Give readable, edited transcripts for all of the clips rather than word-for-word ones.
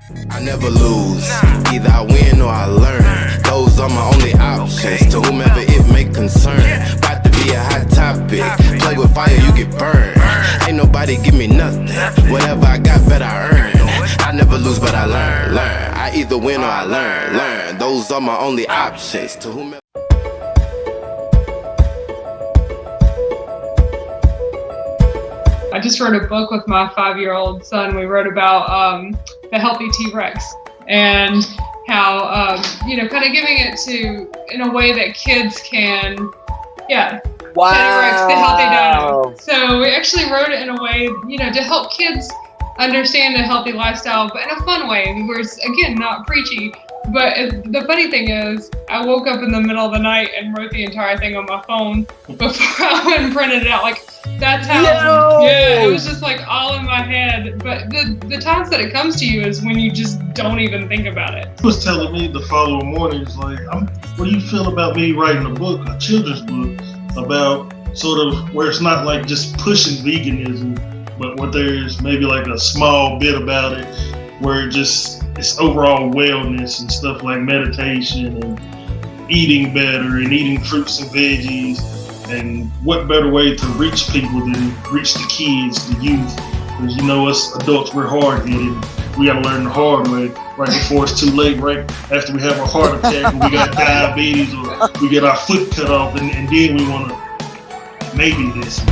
I never lose, either I win or I learn. Those are my only options, to whomever it may concern. About to be a hot topic, play with fire, you get burned. Ain't nobody give me nothing, whatever I got, better I earn. I never lose, but I learn. I either win or I learn. Those are my only options, to whomever. I just wrote a book with my 5-year-old son. We wrote about the healthy T-Rex and how, kind of giving it to in a way that kids can, Wow. T-Rex, the healthy dino. So we actually wrote it in a way, to help kids understand a healthy lifestyle, but in a fun way, where it's, again, not preachy. But the funny thing is, I woke up in the middle of the night and wrote the entire thing on my phone before I went and printed it out. Like, that's how, it was just like all in my head. But the times that it comes to you is when you just don't even think about it. He was telling me the following morning, it's like, what do you feel about me writing a book, a children's book, about sort of where it's not like just pushing veganism, but where there's maybe like a small bit about it, where it's overall wellness and stuff like meditation and eating better and eating fruits and veggies. And what better way to reach people than reach the kids, the youth? Because us adults, we're hard-headed. We got to learn the hard way right before it's too late, right after we have a heart attack and we got diabetes or we get our foot cut off, and then we want to maybe this.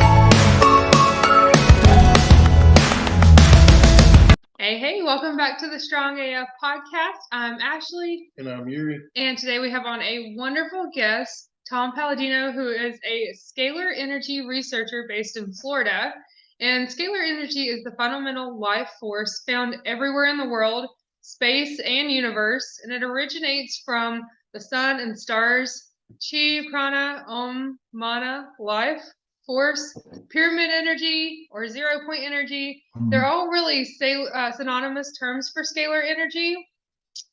Hey, welcome back to the Strong AF podcast. I'm Ashley. And I'm Yuri. And today we have on a wonderful guest, Tom Paladino, who is a scalar energy researcher based in Florida. And scalar energy is the fundamental life force found everywhere in the world, space and universe, and it originates from the sun and stars, chi, prana, om, mana, life, force, pyramid energy, or 0-point energy. They're all really synonymous terms for scalar energy.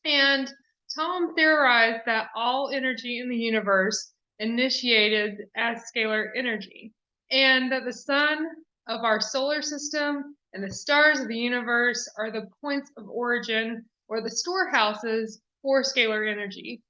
And Tom theorized that all energy in the universe initiated as scalar energy, and that the sun of our solar system and the stars of the universe are the points of origin, or the storehouses for scalar energy.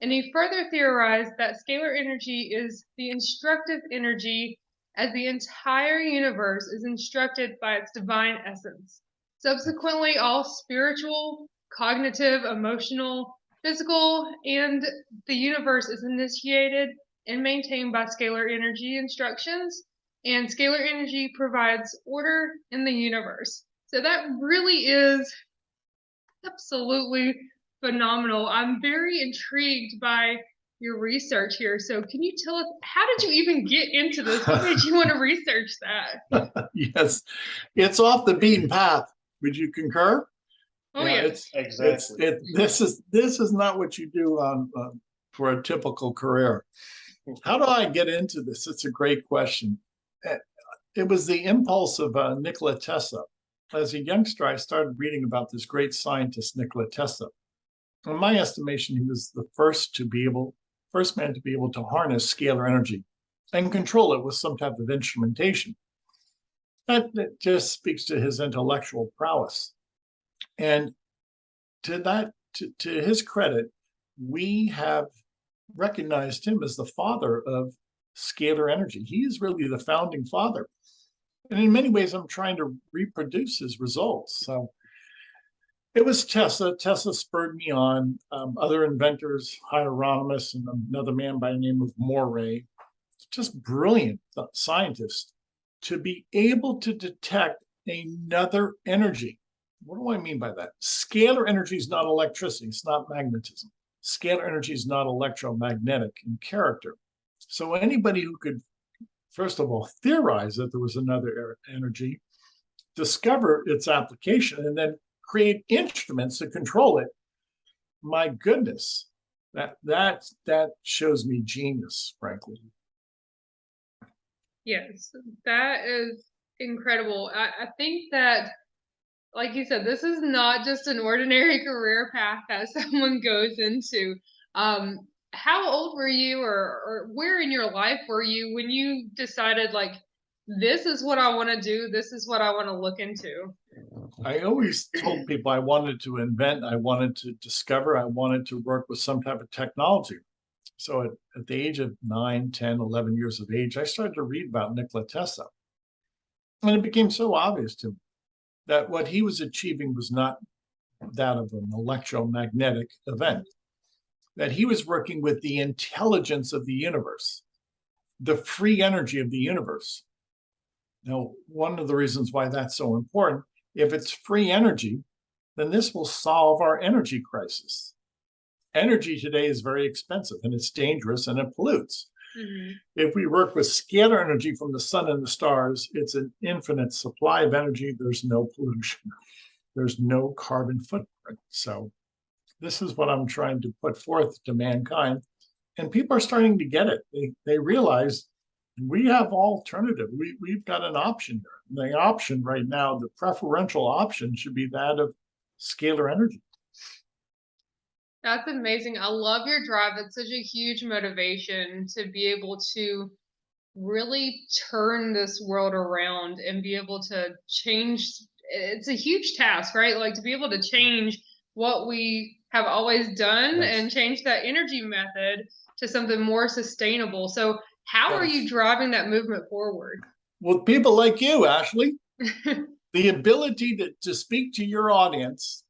And he further theorized that scalar energy is the instructive energy, as the entire universe is instructed by its divine essence. Subsequently, all spiritual, cognitive, emotional, physical, and the universe is initiated and maintained by scalar energy instructions, and scalar energy provides order in the universe. So that really is absolutely phenomenal. I'm very intrigued by your research here. So can you tell us, how did you even get into this? What made you want to research that? Yes, it's off the beaten path. Would you concur? Oh, yeah. Exactly. This is not what you do for a typical career. How do I get into this? It's a great question. It was the impulse of Nikola Tesla. As a youngster, I started reading about this great scientist, Nikola Tesla. In my estimation, he was the first man to be able to harness scalar energy and control it with some type of instrumentation. That just speaks to his intellectual prowess. And to his credit, we have recognized him as the father of scalar energy. He is really the founding father. And in many ways, I'm trying to reproduce his results. So it was Tesla. Tesla spurred me on. Other inventors, Hieronymus and another man by the name of Moray, just brilliant scientists, to be able to detect another energy. What do I mean by that? Scalar energy is not electricity. It's not magnetism. Scalar energy is not electromagnetic in character. So anybody who could, first of all, theorize that there was another energy, discover its application, and then create instruments to control it, my goodness, that shows me genius, frankly. Yes, that is incredible. I think that, like you said, this is not just an ordinary career path that someone goes into. How old were you, or where in your life were you when you decided, like, this is what I want to do, this is what I want to look into? I always told people I wanted to invent, I wanted to discover, I wanted to work with some type of technology. So at the age of 9, 10, 11 years of age, I started to read about Nikola Tesla. And it became so obvious to me that what he was achieving was not that of an electromagnetic event, that he was working with the intelligence of the universe, the free energy of the universe. Now, one of the reasons why that's so important, if it's free energy, then this will solve our energy crisis. Energy today is very expensive and it's dangerous and it pollutes. Mm-hmm. If we work with scalar energy from the sun and the stars, it's an infinite supply of energy. There's no pollution. There's no carbon footprint. So this is what I'm trying to put forth to mankind. And people are starting to get it. They realize we have alternative. We've got an option here. The option right now, the preferential option should be that of scalar energy. That's amazing. I love your drive. It's such a huge motivation to be able to really turn this world around and be able to change. It's a huge task, right? Like to be able to change what we have always done Yes. and change that energy method to something more sustainable. So how are you Yes. driving that movement forward? With people like you, Ashley, the ability to speak to your audience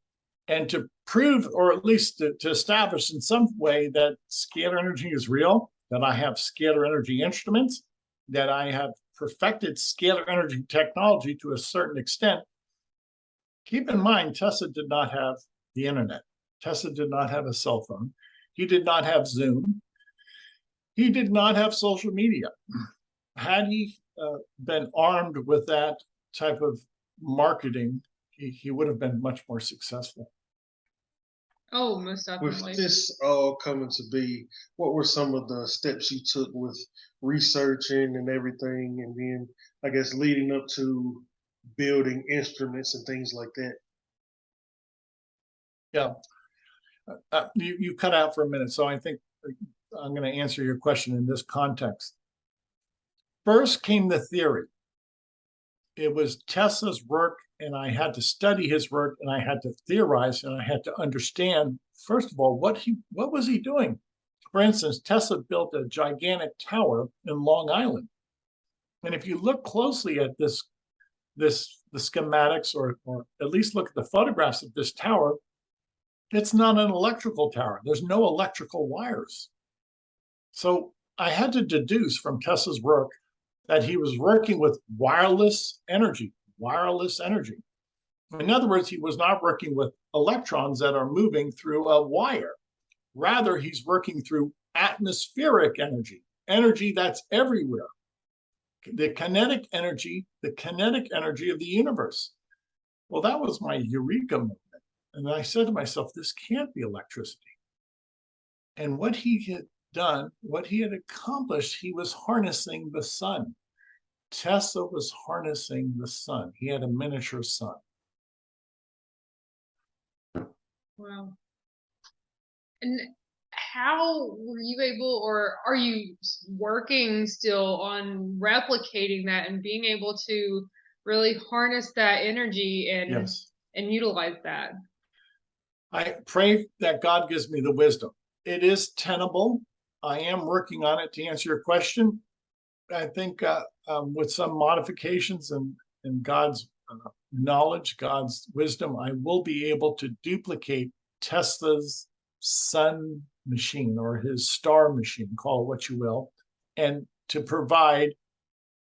and to prove, or at least to establish in some way that scalar energy is real, that I have scalar energy instruments, that I have perfected scalar energy technology to a certain extent. Keep in mind, Tesla did not have the internet. Tesla did not have a cell phone. He did not have Zoom. He did not have social media. Had he been armed with that type of marketing, he would have been much more successful. Oh, most definitely. With this all coming to be, what were some of the steps you took with researching and everything, and then I guess leading up to building instruments and things like that? Yeah, you cut out for a minute, so I think I'm going to answer your question in this context. First came the theory. It was Tesla's work, and I had to study his work, and I had to theorize, and I had to understand, first of all, what was he doing? For instance, Tesla built a gigantic tower in Long Island. And if you look closely at the schematics, or at least look at the photographs of this tower, it's not an electrical tower. There's no electrical wires. So I had to deduce from Tesla's work that he was working with wireless energy. In other words, he was not working with electrons that are moving through a wire. Rather, he's working through atmospheric energy that's everywhere. The kinetic energy of the universe. Well, that was my eureka moment. And I said to myself, this can't be electricity. And what he had done, what he had accomplished, he was harnessing the sun. Tesla was harnessing the sun. He had a miniature sun. Wow. And how were you able, or are you working still on replicating that and being able to really harness that energy and Yes. and utilize that? I pray that God gives me the wisdom. It is tenable. I am working on it, to answer your question. I think with some modifications and God's knowledge, God's wisdom, I will be able to duplicate Tesla's sun machine, or his star machine, call it what you will, and to provide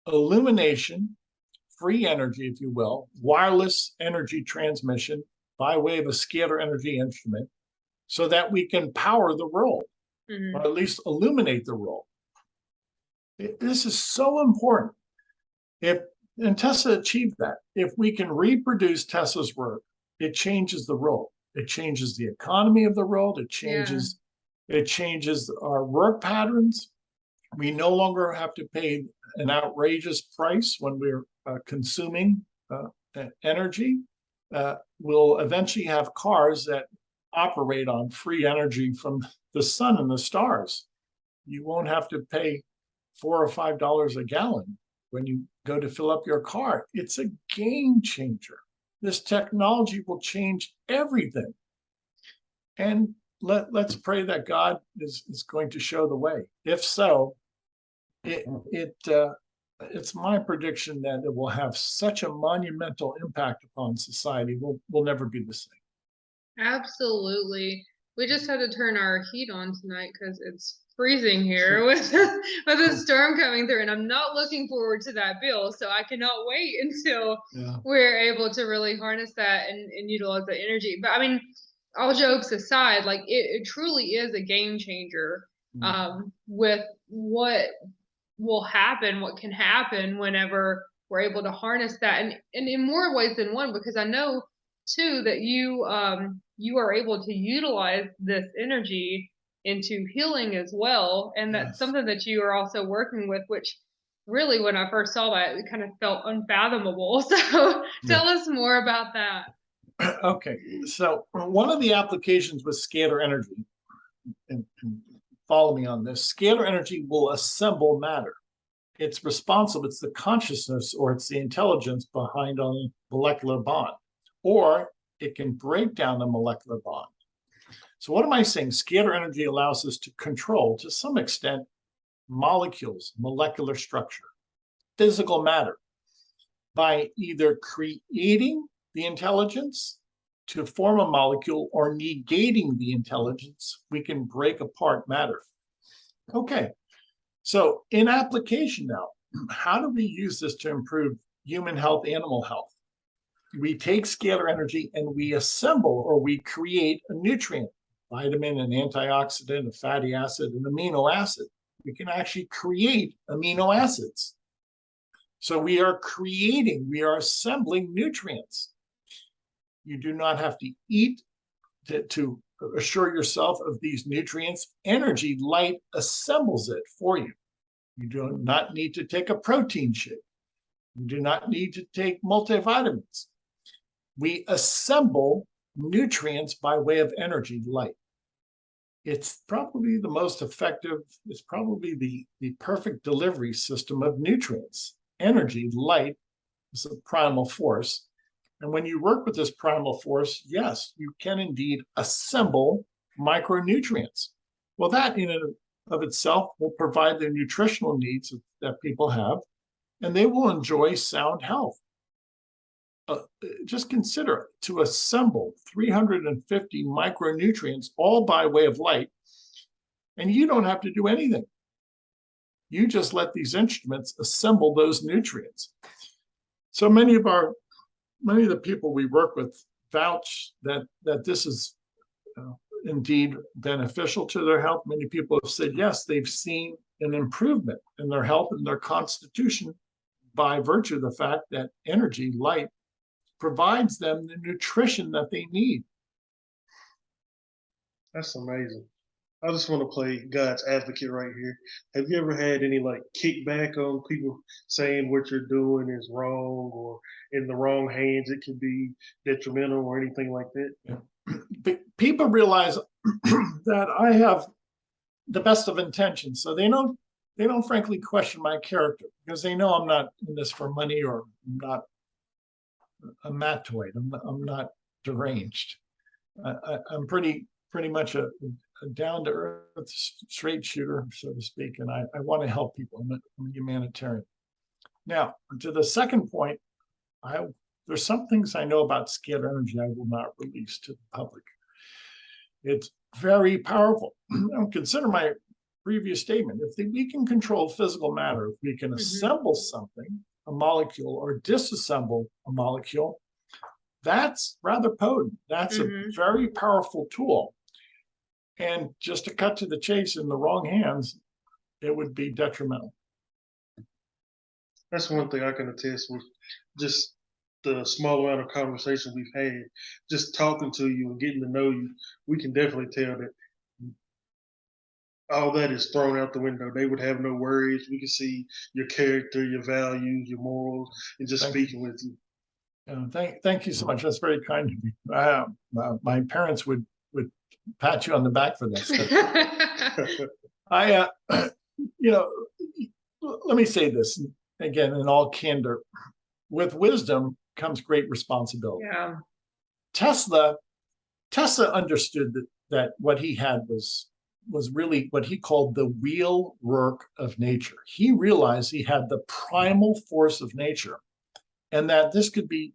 illumination, free energy, if you will, wireless energy transmission by way of a scalar energy instrument, so that we can power the world, or at least illuminate the world. This is so important. And Tesla achieved that. If we can reproduce Tesla's work, it changes the world. It changes the economy of the world. It changes our work patterns. We no longer have to pay an outrageous price when we're consuming energy. We'll eventually have cars that operate on free energy from the sun and the stars. You won't have to pay $4 or $5 a gallon when you go to fill up your car. It's a game changer. this technology will change everything. And let's pray that God is going to show the way. If so, it's my prediction that it will have such a monumental impact upon society. We'll never be the same. Absolutely. We just had to turn our heat on tonight because it's freezing here with a storm coming through, and I'm not looking forward to that bill. So I cannot wait until we're able to really harness that and utilize the energy. But I mean, all jokes aside, like it truly is a game changer with what will happen, what can happen whenever we're able to harness that, and in more ways than one, because I know too that you are able to utilize this energy into healing as well, and that's something that you are also working with, which really, when I first saw that, it kind of felt unfathomable. So tell us more about that. Okay, so one of the applications with scalar energy, and follow me on this, scalar energy will assemble matter. It's responsible, it's the consciousness or it's the intelligence behind a molecular bond, or it can break down the molecular bond. So what am I saying? Scalar energy allows us to control, to some extent, molecules, molecular structure, physical matter, by either creating the intelligence to form a molecule or negating the intelligence. We can break apart matter. Okay, so in application now, how do we use this to improve human health, animal health? We take scalar energy and we assemble or we create a nutrient, vitamin, an antioxidant, a fatty acid, an amino acid. We can actually create amino acids. So we are creating, we are assembling nutrients. You do not have to eat to assure yourself of these nutrients. Energy, light assembles it for you. You do not need to take a protein shake. You do not need to take multivitamins. We assemble nutrients by way of energy, light. It's probably the most effective, it's probably the perfect delivery system of nutrients. Energy, light, is a primal force. And when you work with this primal force, yes, you can indeed assemble micronutrients. Well, that in and of itself will provide the nutritional needs that people have, and they will enjoy sound health. Just consider to assemble 350 micronutrients all by way of light, and you don't have to do anything. You just let these instruments assemble those nutrients. So many of the people we work with vouch that this is indeed beneficial to their health. Many people have said, yes, they've seen an improvement in their health and their constitution by virtue of the fact that energy, light, provides them the nutrition that they need. That's amazing. I just want to play God's advocate right here. Have you ever had any like kickback on people saying what you're doing is wrong, or in the wrong hands it could be detrimental or anything like that? Yeah. People realize that I have the best of intentions, so they don't frankly question my character, because they know I'm not in this for money, or I'm not a matoid. I'm not deranged. I'm pretty much a down to earth, straight shooter, so to speak, and I want to help people. I'm a humanitarian. Now, to the second point, there's some things I know about scalar energy I will not release to the public. It's very powerful. Now, consider my previous statement. If we can control physical matter, if we can assemble something, a molecule, or disassemble a molecule, that's rather potent. That's a very powerful tool. And just to cut to the chase, in the wrong hands, it would be detrimental. That's one thing I can attest with just the small amount of conversation we've had, just talking to you and getting to know you. We can definitely tell that all that is thrown out the window. They would have no worries. We can see your character, your values, your morals, and just speaking with you. Thank you so much. That's very kind of me. My parents would pat you on the back for this. Let me say this again in all candor. With wisdom, comes great responsibility. Yeah. Tesla understood that what he had was really what he called the wheel work of nature. He realized he had the primal force of nature, and that this could be,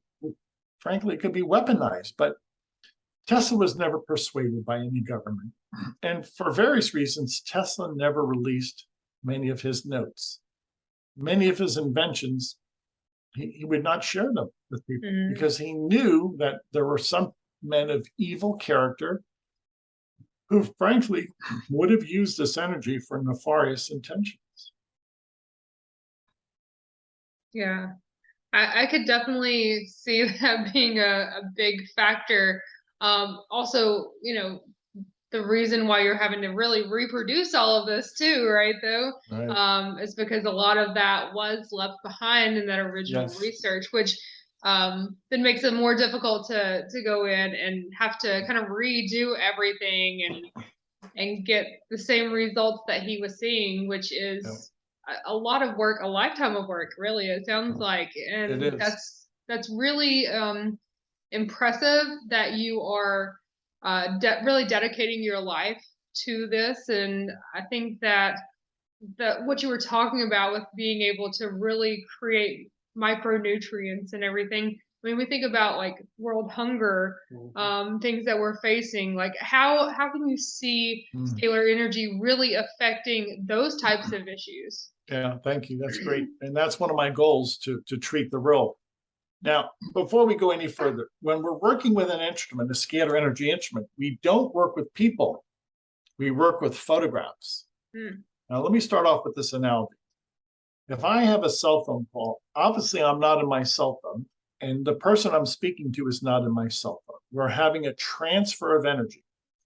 frankly, it could be weaponized. But Tesla was never persuaded by any government. And for various reasons, Tesla never released many of his notes. Many of his inventions, he would not share them with people because he knew that there were some men of evil character who, frankly, would have used this energy for nefarious intentions. Yeah. I could definitely see that being a big factor. Also, the reason why you're having to really reproduce all of this too, right? Though, Right. is because a lot of that was left behind in that original Yes. research, which then makes it more difficult to go in and have to kind of redo everything and get the same results that he was seeing, which is a lot of work, a lifetime of work, really, it sounds like. And It is. that's really impressive that you are really dedicating your life to this. And I think that what you were talking about with being able to really create micronutrients and everything. I mean, we think about like world hunger, things that we're facing. Like, how can you see scalar energy really affecting those types of issues? Yeah, thank you. That's great. And that's one of my goals, to treat the world. Now, before we go any further, when we're working with an instrument, a scalar energy instrument, we don't work with people. We work with photographs. Now, let me start off with this analogy. If I have a cell phone call, obviously I'm not in my cell phone, and the person I'm speaking to is not in my cell phone. We're having a transfer of energy.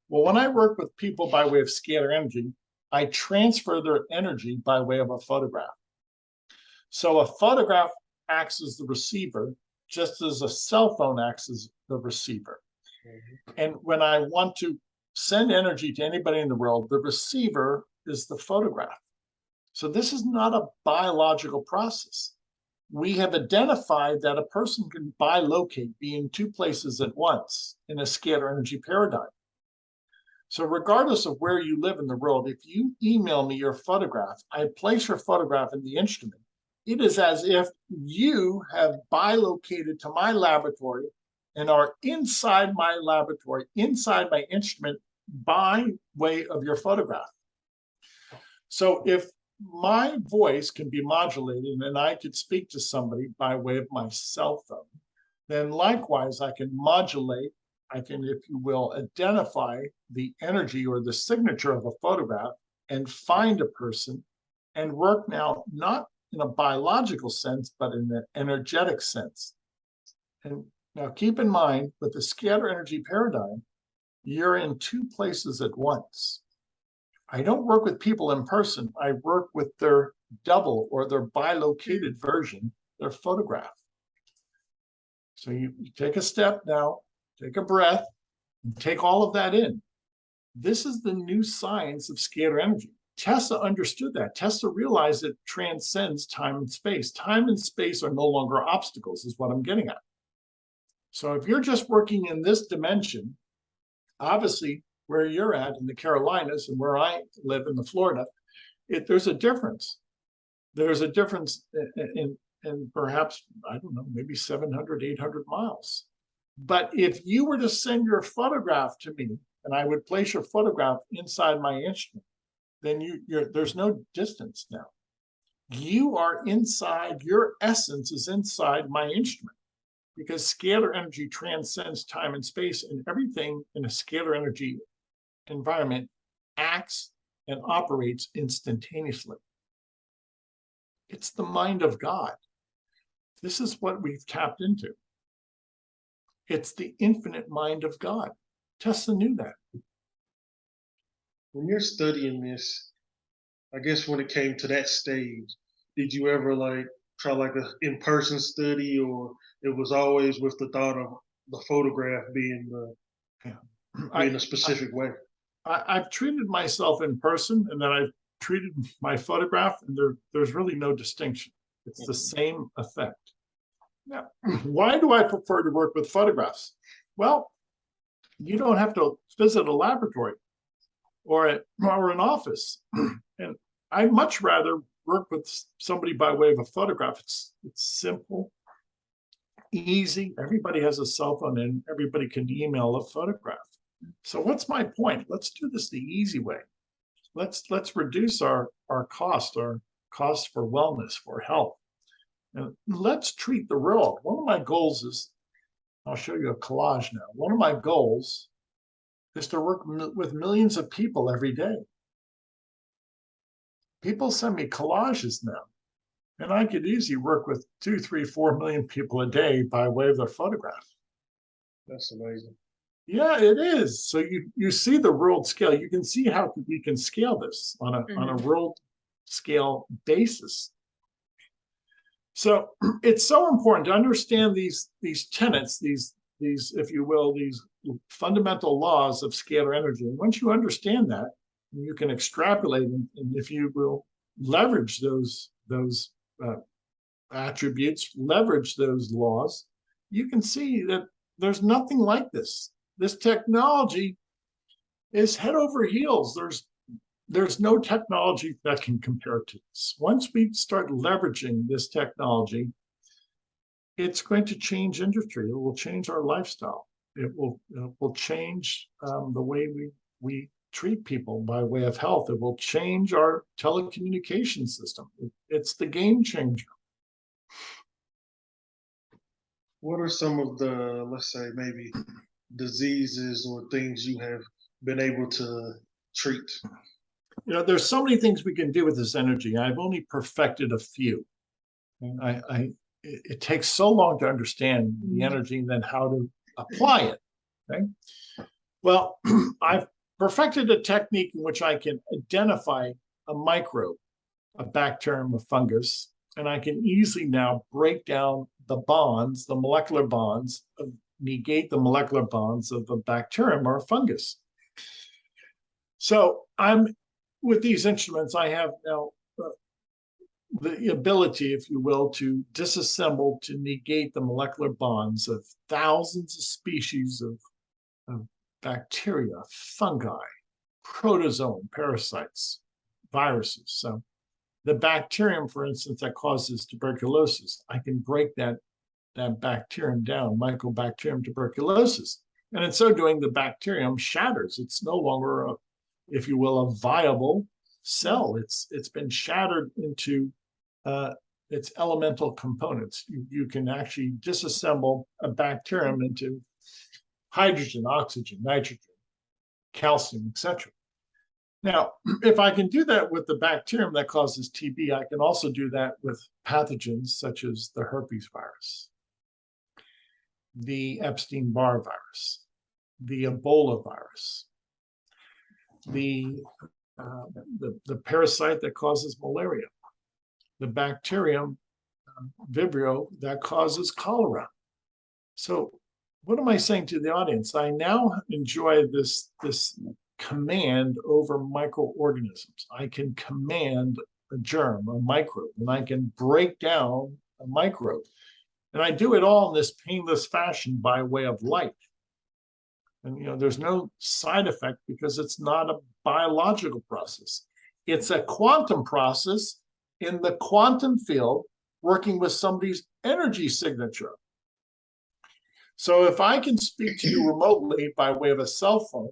Well, when I work with people by way of scalar energy, I transfer their energy by way of a photograph. So a photograph acts as the receiver, just as a cell phone acts as the receiver. And when I want to send energy to anybody in the world, the receiver is the photograph. So this is not a biological process. We have identified that a person can bilocate, be in two places at once in a scalar energy paradigm. So regardless of where you live in the world, if you email me your photograph, I place your photograph in the instrument. It is as if you have bilocated to my laboratory and are inside my laboratory, inside my instrument, by way of your photograph. So if my voice can be modulated and I could speak to somebody by way of my cell phone, then likewise I can modulate, I can, if you will, identify the energy or the signature of a photograph and find a person and work now not in a biological sense, but in an energetic sense. And now keep in mind, with the scalar energy paradigm, you're in two places at once. I don't work with people in person. I work with their double or their bilocated version, their photograph. So you take a step now, take a breath, and take all of that in. This is the new science of scalar energy. Tesla understood that. Tesla realized it transcends time and space. Time and space are no longer obstacles, is what I'm getting at. So if you're just working in this dimension, obviously where you're at in the Carolinas and where I live in the Florida, there's a difference. There's a difference in perhaps, I don't know, maybe 700, 800 miles. But if you were to send your photograph to me and I would place your photograph inside my instrument, then there's no distance now. You are inside, your essence is inside my instrument, because scalar energy transcends time and space, and everything in a scalar energy environment acts and operates instantaneously. It's the mind of God. This is what we've tapped into. It's the infinite mind of God. Tesla knew that. When you're studying this, I guess when it came to that stage, did you ever try an in-person study, or it was always with the thought of the photograph being a specific way? I've treated myself in person, and then I've treated my photograph, and there's really no distinction. It's the same effect. Now, why do I prefer to work with photographs? Well, you don't have to visit a laboratory or an office. And I'd much rather work with somebody by way of a photograph. It's simple, easy. Everybody has a cell phone and everybody can email a photograph. So what's my point? Let's do this the easy way. Let's reduce our cost for wellness, for health. And let's treat the world. One of my goals is, I'll show you a collage now. One of my goals is to work with millions of people every day. People send me collages now, and I could easily work with 2, 3, 4 million people a day by way of their photograph. That's amazing. Yeah, it is. So you see the world scale. You can see how we can scale this on a world scale basis. So it's so important to understand these tenets, these if you will, these fundamental laws of scalar energy. And once you understand that, you can extrapolate and if you will, leverage those attributes, leverage those laws, you can see that there's nothing like this. This technology is head over heels. There's no technology that can compare to this. Once we start leveraging this technology, it's going to change industry. It will change our lifestyle. It will change the way we treat people by way of health. It will change our telecommunication system. It's the game changer. What are some of the, let's say, maybe diseases or things you have been able to treat? There's so many things we can do with this energy. I've only perfected a few. It takes so long to understand the energy and then how to apply it. Okay. Well, I've perfected a technique in which I can identify a microbe, a bacterium, a fungus, and I can easily now break down the bonds, the molecular bonds, negate the molecular bonds of a bacterium or a fungus. So with these instruments, I have now the ability, if you will, to disassemble, to negate the molecular bonds of thousands of species of bacteria, fungi, protozoan, parasites, viruses. So the bacterium, for instance, that causes tuberculosis, I can break that bacterium down, Mycobacterium tuberculosis. And in so doing, the bacterium shatters. It's no longer, if you will, a viable cell. It's been shattered into its elemental components. You can actually disassemble a bacterium into hydrogen, oxygen, nitrogen, calcium, etc. Now, if I can do that with the bacterium that causes TB, I can also do that with pathogens such as the herpes virus, the Epstein-Barr virus, the Ebola virus, the parasite that causes malaria, the bacterium Vibrio that causes cholera. So what am I saying to the audience? I now enjoy this command over microorganisms. I can command a germ, a microbe, and I can break down a microbe. And I do it all in this painless fashion by way of light. And there's no side effect because it's not a biological process. It's a quantum process in the quantum field working with somebody's energy signature. So if I can speak to you remotely by way of a cell phone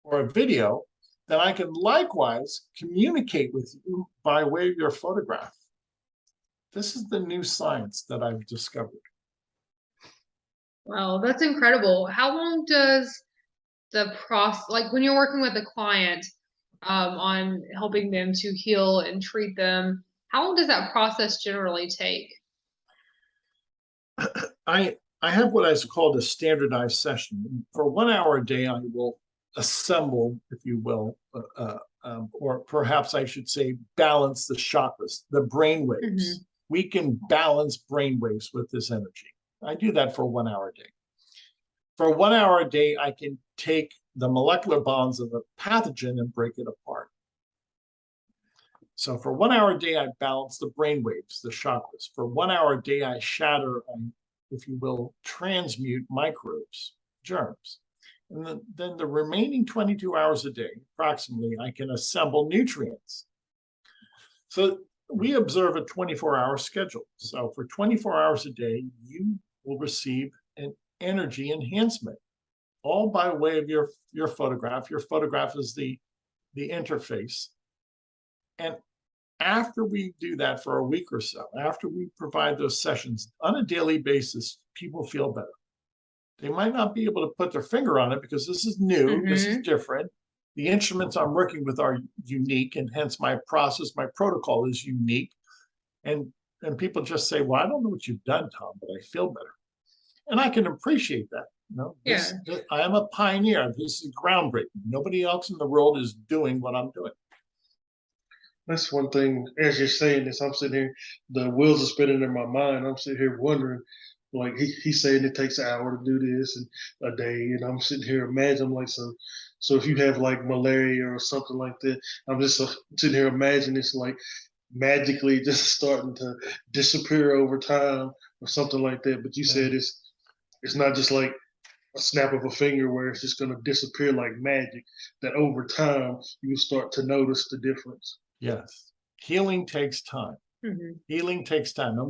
or a video, then I can likewise communicate with you by way of your photograph. This is the new science that I've discovered. Wow, that's incredible. How long does the process, like when you're working with a client on helping them to heal and treat them, how long does that process generally take? I have what is called a standardized session. For 1 hour a day, I will assemble, if you will, or perhaps I should say, balance the chakras, the brain waves. We can balance brain waves with this energy. I do that for 1 hour a day. For 1 hour a day, I can take the molecular bonds of a pathogen and break it apart. So for 1 hour a day, I balance the brain waves, the chakras. For 1 hour a day, I shatter if you will, transmute microbes, germs. And then the remaining 22 hours a day, approximately, I can assemble nutrients. So we observe a 24-hour schedule. So for 24 hours a day, you will receive an energy enhancement, all by way of your photograph. Your photograph is the interface. And after we do that for a week or so, after we provide those sessions on a daily basis, people feel better. They might not be able to put their finger on it because this is new, this is different. The instruments I'm working with are unique, and hence my process, my protocol is unique. And people just say, well, I don't know what you've done, Tom, but I feel better. And I can appreciate that. I am a pioneer. This is groundbreaking. Nobody else in the world is doing what I'm doing. That's one thing, as you're saying this, I'm sitting here, the wheels are spinning in my mind. I'm sitting here wondering, like he's saying it takes an hour to do this and a day, and I'm sitting here imagining, like, so if you have like malaria or something like that, I'm just sitting here imagining it's like magically just starting to disappear over time or something like that. But you said it's not just like a snap of a finger where it's just going to disappear like magic, that over time you start to notice the difference. Yes. Healing takes time. Healing takes time. And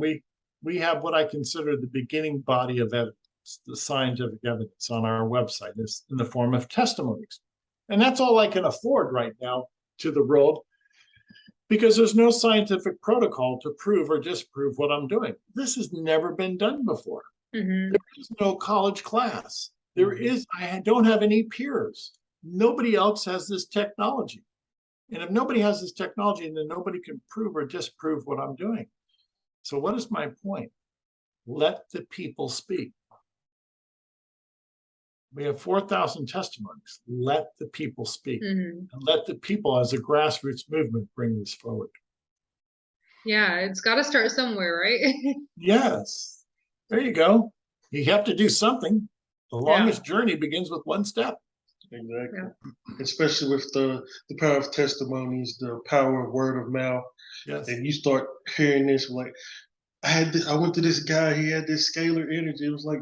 we have what I consider the beginning body of evidence, the scientific evidence on our website is in the form of testimonies. And that's all I can afford right now to the world, because there's no scientific protocol to prove or disprove what I'm doing. This has never been done before. There is no college class. I don't have any peers. Nobody else has this technology. And if nobody has this technology, then nobody can prove or disprove what I'm doing. So what is my point? Let the people speak. We have 4,000 testimonies. Let the people speak. And let the people as a grassroots movement bring this forward. Yeah, it's got to start somewhere, right? Yes. There you go. You have to do something. The longest journey begins with one step. Exactly. Especially with the power of testimonies, the power of word of mouth. Yes. And you start hearing this, like, I went to this guy, he had this scalar energy. It was like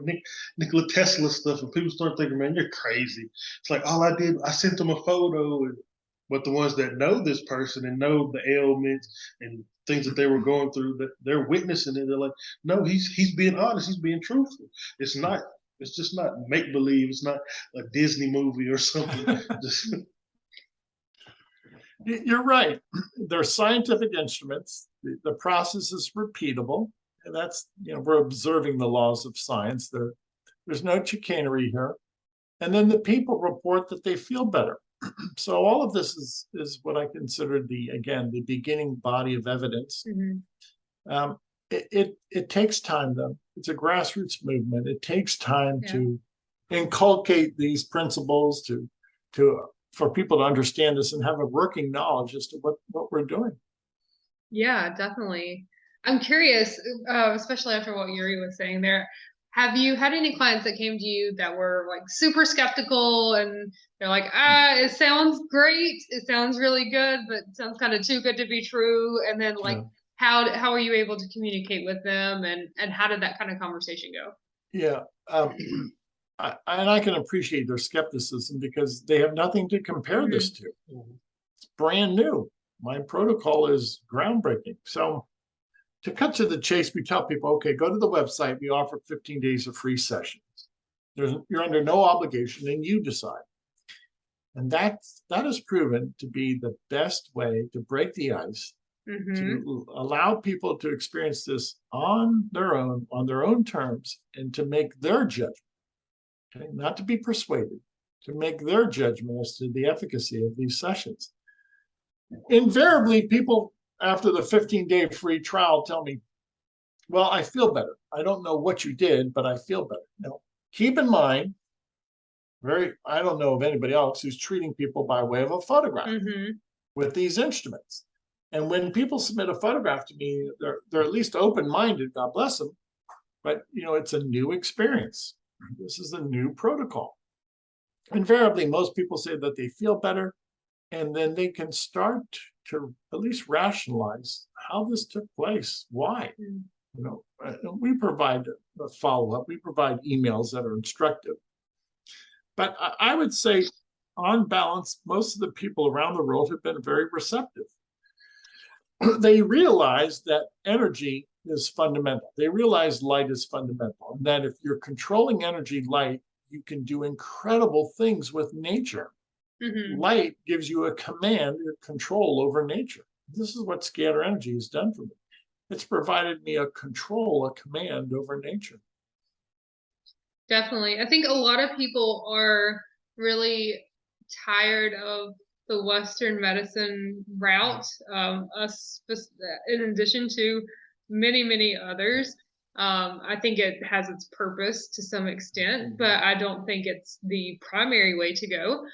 Nikola Tesla stuff, and people start thinking, man, you're crazy. It's like, all I did, I sent them a photo, but the ones that know this person and know the ailments and things that they were going through, that they're witnessing it. They're like, no, he's being honest, he's being truthful. It's just not make believe. It's not a Disney movie or something. You're right. They're scientific instruments. The process is repeatable, and that's, we're observing the laws of science. There's no chicanery here. And then the people report that they feel better. So all of this is what I consider the beginning body of evidence. It takes time, though. It's a grassroots movement. It takes time to inculcate these principles, for people to understand this and have a working knowledge as to what we're doing. Yeah, definitely. I'm curious, especially after what Yuri was saying there. Have you had any clients that came to you that were like super skeptical and they're like, it sounds great, it sounds really good, but it sounds kind of too good to be true? And then how are you able to communicate with them, and how did that kind of conversation go? Yeah. I can appreciate their skepticism because they have nothing to compare this to. It's brand new. My protocol is groundbreaking. So to cut to the chase, we tell people, okay, go to the website. We offer 15 days of free sessions. You're under no obligation, and you decide. And that is proven to be the best way to break the ice, to allow people to experience this on their own terms, and to make their judgment. Okay? Not to be persuaded, to make their judgment as to the efficacy of these sessions. Invariably, people after the 15-day free trial tell me, well, I feel better. I don't know what you did, but I feel better. Now, keep in mind, I don't know of anybody else who's treating people by way of a photograph with these instruments. And when people submit a photograph to me, they're at least open-minded, God bless them, but it's a new experience. This is a new protocol. Invariably, most people say that they feel better, and then they can start to at least rationalize how this took place. Why? We provide a follow-up. We provide emails that are instructive. But I would say, on balance, most of the people around the world have been very receptive. They realize that energy is fundamental. They realize light is fundamental, and that if you're controlling energy light, you can do incredible things with nature. Light gives you a command or control over nature. This is what scalar energy has done for me. It's provided me a control, a command over nature. Definitely. I think a lot of people are really tired of the Western medicine route, in addition to many others. I think it has its purpose to some extent, but I don't think it's the primary way to go.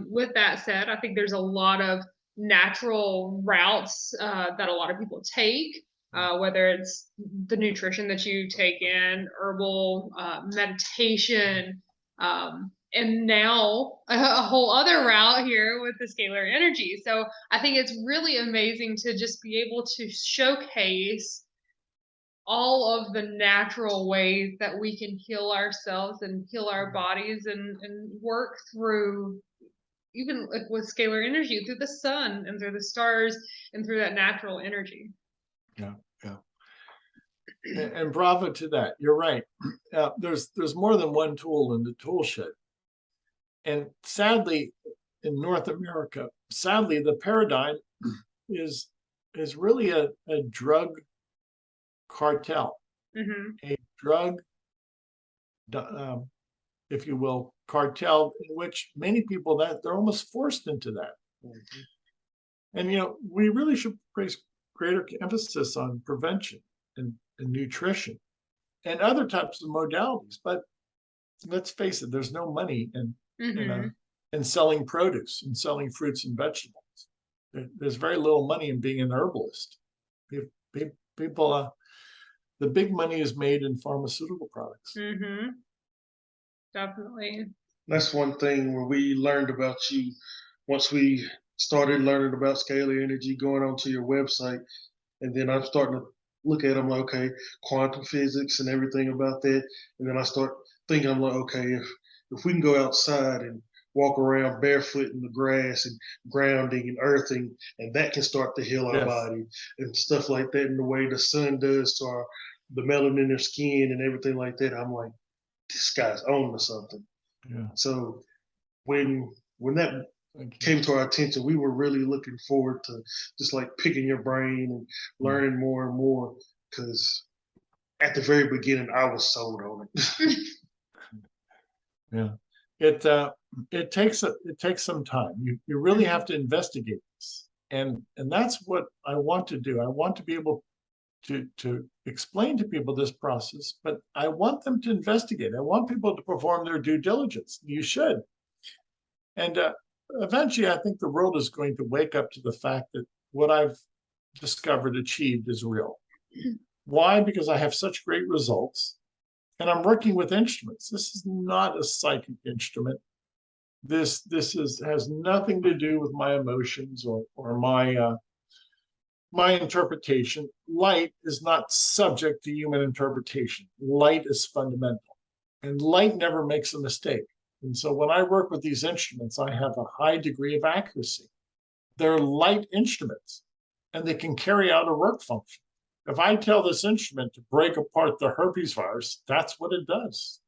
With that said, I think there's a lot of natural routes that a lot of people take. Whether it's the nutrition that you take in, herbal, meditation, and now a whole other route here with the scalar energy. So I think it's really amazing to just be able to showcase all of the natural ways that we can heal ourselves and heal our bodies and work through, even like with scalar energy, through the sun and through the stars and through that natural energy. Yeah. And bravo to that. You're right. There's more than one tool in the tool shed. And sadly, in North America, the paradigm is really a drug cartel, a drug, if you will, cartel, in which many people that they're almost forced into that. And we really should place greater emphasis on prevention and nutrition and other types of modalities. But let's face it, there's no money in selling produce and selling fruits and vegetables. There's very little money in being an herbalist. People, the big money is made in pharmaceutical products. Definitely. That's one thing where we learned about you once we started learning about scalar energy, going onto your website, and then I'm starting to look at them like, okay, quantum physics and everything about that. And then I start thinking, I'm like, okay, if we can go outside and walk around barefoot in the grass and grounding and earthing, and that can start to heal our body and stuff like that, and the way the sun does to the melanin in our skin and everything like that, I'm like, this guy's on to something. So when that came to our attention, we were really looking forward to just like picking your brain and learning more and more, because at the very beginning I was sold on it. It takes some time. You really have to investigate this, and that's what I want to do. I want to be able to explain to people this process, but I want them to investigate. I want people to perform their due diligence. You should. And eventually, I think the world is going to wake up to the fact that what I've discovered, achieved, is real. Why? Because I have such great results, and I'm working with instruments. This is not a psychic instrument. This has nothing to do with my emotions or my interpretation. Light is not subject to human interpretation. Light is fundamental, and light never makes a mistake. And so when I work with these instruments, I have a high degree of accuracy. They're light instruments, and they can carry out a work function. If I tell this instrument to break apart the herpes virus, that's what it does.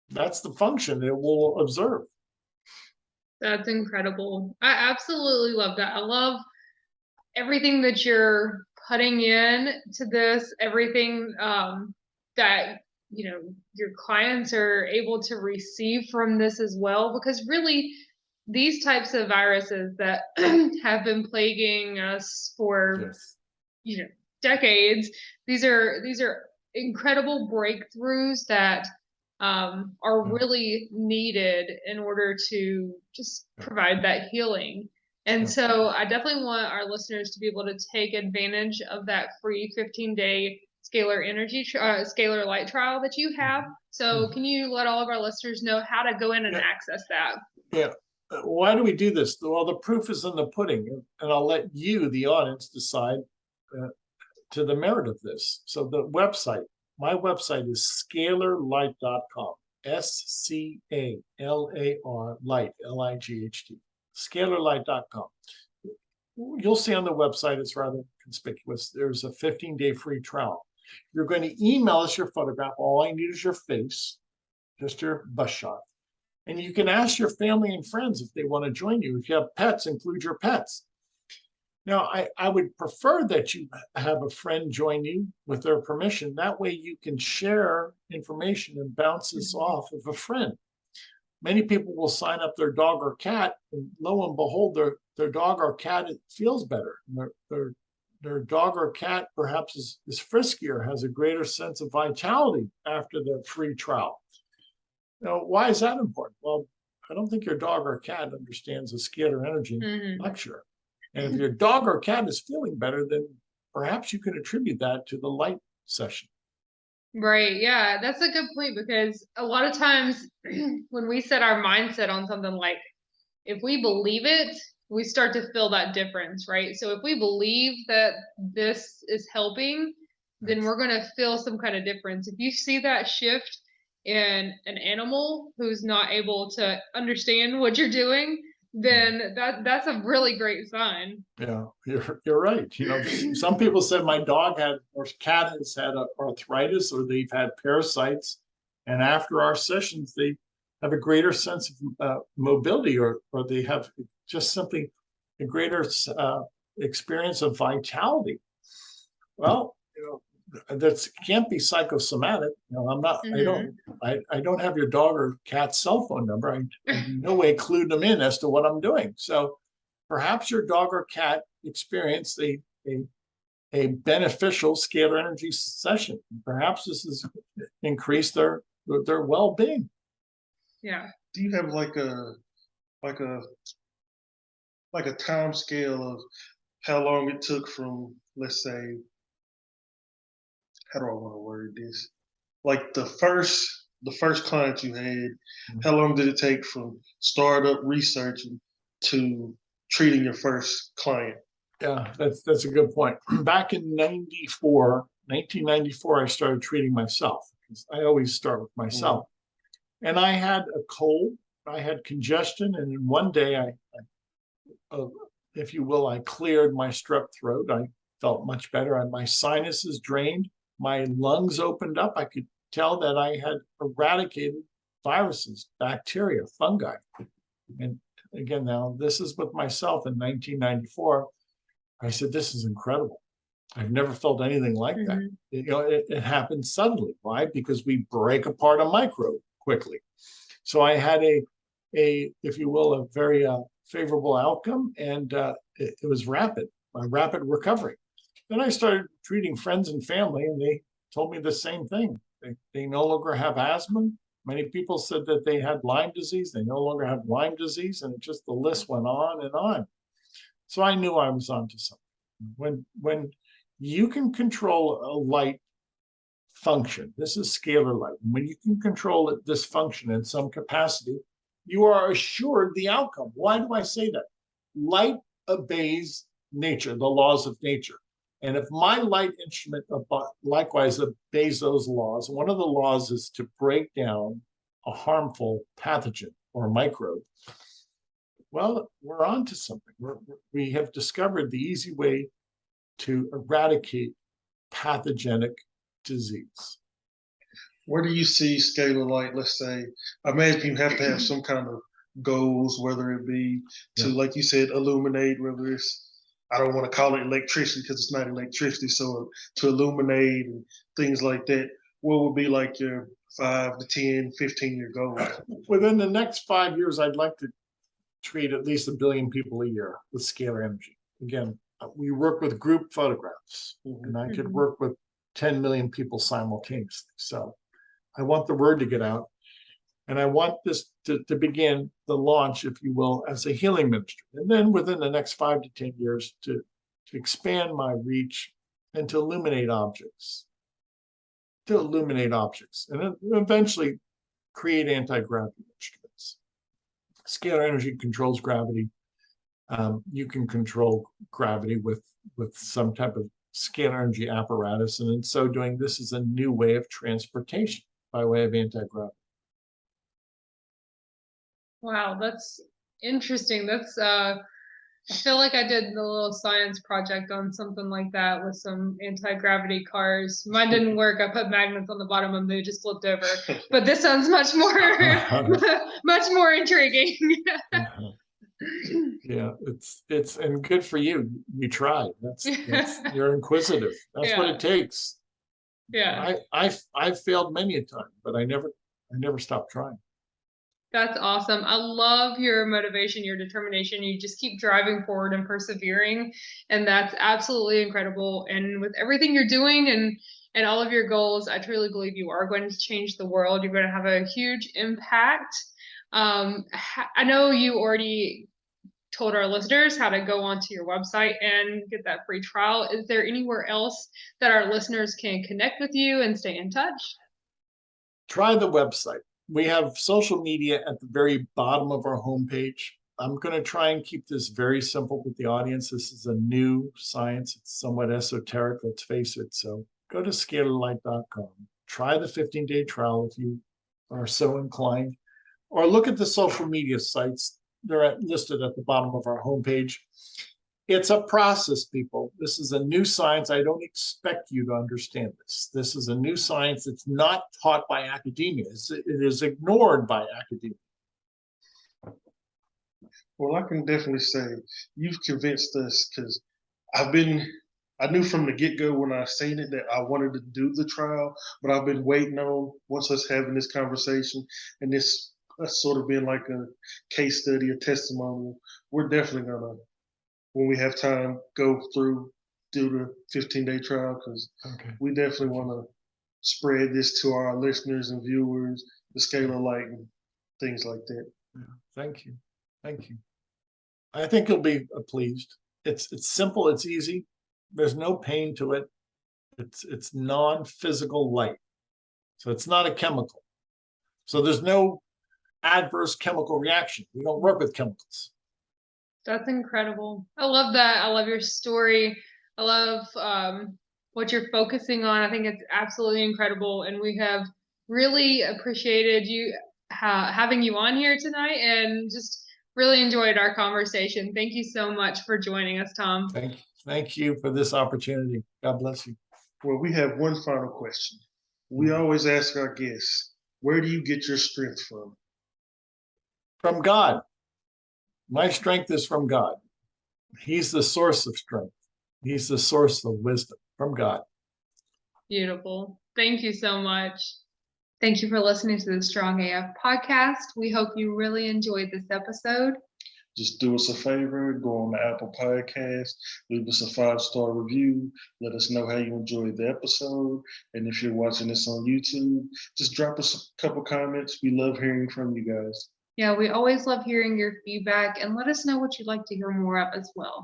That's the function it will observe. That's incredible. I absolutely love that. I love everything that you're putting in to this, everything that your clients are able to receive from this as well, because really these types of viruses that have been plaguing us for decades, these are incredible breakthroughs that are really needed in order to just provide that healing. And so I definitely want our listeners to be able to take advantage of that free 15-day scalar energy, scalar light trial that you have. So can you let all of our listeners know how to go in and access that? Yeah. Why do we do this? Well, the proof is in the pudding, and I'll let you, the audience, decide to the merit of this. So the website, my website is scalarlight.com. SCALAR light, LIGHT. Scalarlight.com. You'll see on the website, it's rather conspicuous. There's a 15-day free trial. You're going to email us your photograph. All I need is your face, just your bust shot. And you can ask your family and friends if they want to join you. If you have pets, include your pets. Now, I would prefer that you have a friend join you with their permission. That way you can share information and bounce this off of a friend. Many people will sign up their dog or cat, and lo and behold, their dog or cat feels better. Their dog or cat perhaps is friskier, has a greater sense of vitality after the free trial. Now, why is that important? Well, I don't think your dog or cat understands the scalar energy lecture. And if your dog or cat is feeling better, then perhaps you can attribute that to the light session. Right. Yeah, that's a good point, because a lot of times when we set our mindset on something, like if we believe it, we start to feel that difference, right? So if we believe that this is helping, then we're going to feel some kind of difference. If you see that shift in an animal who's not able to understand what you're doing, then that's a really great sign. Yeah, you're right. You know, some people said my dog had or cat has had arthritis, or they've had parasites, and after our sessions they have a greater sense of mobility, or they have just simply a greater experience of vitality. Well, you know, that can't be psychosomatic. You know, I'm not. I don't have your dog or cat's cell phone number. I in no way clued them in as to what I'm doing. So perhaps your dog or cat experienced a beneficial scalar energy session. Perhaps this has increased their well-being. Yeah. Do you have like a time scale of how long it took from, let's say, how do I want to word this? Like the first client you had, how long did it take from startup researching to treating your first client? Yeah, that's a good point. Back in 1994, I started treating myself, because I always start with myself. And I had a cold, I had congestion, and in one day if you will, I cleared my strep throat. I felt much better, and my sinuses drained, my lungs opened up. I could tell that I had eradicated viruses, bacteria, fungi. And again, now this is with myself in 1994. I said, this is incredible. I've never felt anything like that. You know, it happened suddenly. Why? Because we break apart a microbe quickly. So I had a if you will, a very favorable outcome, and it was a rapid recovery. Then I started treating friends and family, and they told me the same thing. They no longer have asthma. Many people said that they had Lyme disease. They no longer have Lyme disease, and the list went on and on. So I knew I was onto something. When you can control a light function, this is scalar light. When you can control this function in some capacity, you are assured the outcome. Why do I say that? Light obeys nature, the laws of nature. And if my light instrument likewise obeys those laws, one of the laws is to break down a harmful pathogen or microbe. Well, we're on to something. We have discovered the easy way to eradicate pathogenic disease. Where do you see scalar light? Let's say, I imagine you have to have some kind of goals, whether it be to, like you said, illuminate, whether it's, I don't want to call it electricity because it's not electricity, so to illuminate and things like that. What would be like your 5 to 10, 15-year goal? Within the next 5 years, I'd like to treat at least 1 billion people a year with scalar energy. Again, we work with group photographs, and I could work with 10 million people simultaneously. So I want the word to get out, and I want this to begin the launch, if you will, as a healing ministry. And then within the next 5 to 10 years to expand my reach and to illuminate objects, and eventually create anti-gravity instruments. Scalar energy controls gravity. You can control gravity with some type of scalar energy apparatus, and in so doing, this is a new way of transportation by way of anti-gravity. Wow, that's interesting. That's I feel like I did the little science project on something like that with some anti-gravity cars. Mine didn't work. I put magnets on the bottom and they just flipped over. But this sounds much more intriguing. Yeah, it's and good for you. You tried. That's you're inquisitive. That's what it takes. Yeah. I've failed many a time, but I never stopped trying. That's awesome. I love your motivation, your determination. You just keep driving forward and persevering, and that's absolutely incredible. And with everything you're doing and all of your goals, I truly believe you are going to change the world. You're going to have a huge impact. I know you already told our listeners how to go onto your website and get that free trial. Is there anywhere else that our listeners can connect with you and stay in touch? Try the website. We have social media at the very bottom of our homepage. I'm going to try and keep this very simple with the audience. This is a new science. It's somewhat esoteric, let's face it. So go to scalarlight.com. Try the 15-day trial if you are so inclined, or look at the social media sites. They're listed at the bottom of our homepage. It's a process, people. This is a new science. I don't expect you to understand this. This is a new science that's not taught by academia. It is ignored by academia. Well, I can definitely say you've convinced us, because I knew from the get-go when I seen it that I wanted to do the trial, but I've been waiting on, once us having this conversation and this sort of being like a case study, a testimonial. We're definitely gonna, when we have time, go through, do the 15-day trial, because we definitely want to spread this to our listeners and viewers, the Scalar light and things like that. Yeah, thank you. Thank you. I think you'll be pleased. It's simple, it's easy. There's no pain to it. It's non-physical light. So it's not a chemical. So there's no adverse chemical reaction. We don't work with chemicals. That's incredible. I love that. I love your story. I love what you're focusing on. I think it's absolutely incredible. And we have really appreciated you having you on here tonight and just really enjoyed our conversation. Thank you so much for joining us, Tom. Thank you for this opportunity. God bless you. Well, we have one final question. We always ask our guests, where do you get your strength from? From God. My strength is from God. He's the source of strength. He's the source of wisdom, from God. Beautiful. Thank you so much. Thank you for listening to the Strong AF podcast. We hope you really enjoyed this episode. Just do us a favor, go on the Apple Podcast, leave us a 5-star review, let us know how you enjoyed the episode. And if you're watching this on YouTube, just drop us a couple comments. We love hearing from you guys. Yeah, we always love hearing your feedback, and let us know what you'd like to hear more of as well.